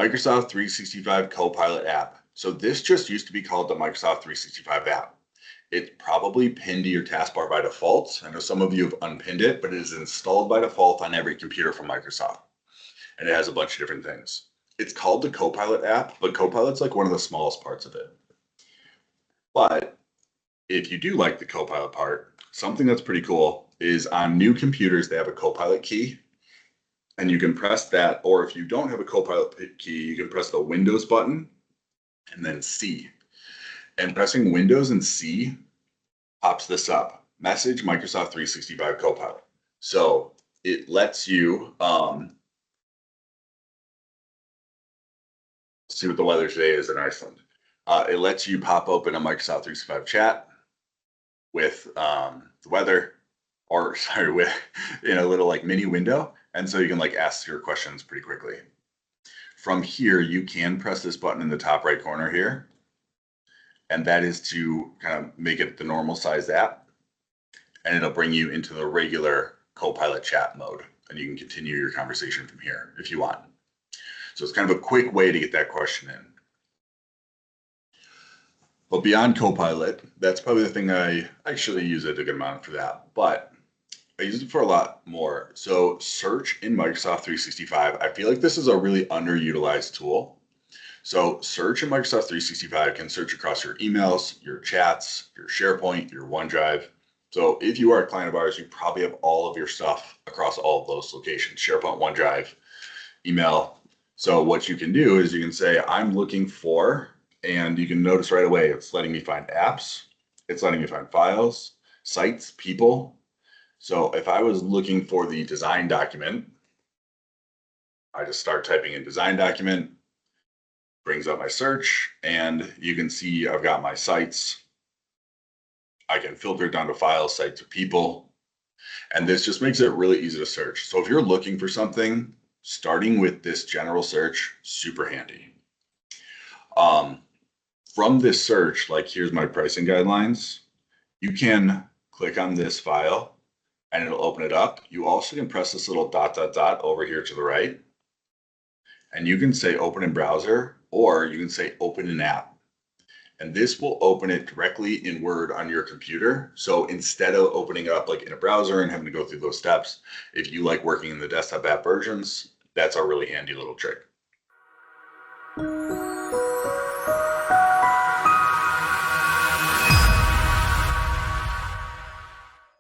Microsoft 365 Copilot app. So this just used to be called the Microsoft 365 app. It's probably pinned to your taskbar by default. I know some of you have unpinned it, but it is installed by default on every computer from Microsoft. And it has a bunch of different things. It's called the Copilot app, but Copilot's like one of the smallest parts of it. But if you do like the Copilot part, something that's pretty cool is on new computers, they have a Copilot key. And you can press that, or if you don't have a Copilot key, you can press the Windows button and then C. And pressing Windows and C pops this up. Message Microsoft 365 Copilot. So it lets you see what the weather today is in Iceland. It lets you pop open a Microsoft 365 chat with the weather, or sorry, with in a little like mini window. And so you can like ask your questions pretty quickly. From here, you can press this button in the top right corner here. And that is to kind of make it the normal size app. And it'll bring you into the regular Copilot chat mode. And you can continue your conversation from here if you want. So it's kind of a quick way to get that question in. But beyond Copilot, that's probably the thing I actually use it a good amount for that. But I use it for a lot more. So search in Microsoft 365, I feel like this is a really underutilized tool. So search in Microsoft 365 can search across your emails, your chats, your SharePoint, your OneDrive. So if you are a client of ours, you probably have all of your stuff across all of those locations, SharePoint, OneDrive, email. So what you can do is you can say, I'm looking for, and you can notice right away, it's letting me find apps. It's letting me find files, sites, people. So if I was looking for the design document, I just start typing in design document, brings up my search, and you can see I've got my sites. I can filter it down to files, sites, or people. And this just makes it really easy to search. So if you're looking for something, starting with this general search, super handy. From this search, like here's my pricing guidelines, you can click on this file and it'll open it up. You also can press this little dot, dot, dot over here to the right. And you can say open in browser, or you can say open in app. And this will open it directly in Word on your computer. So instead of opening it up like in a browser and having to go through those steps, if you like working in the desktop app versions, that's a really handy little trick.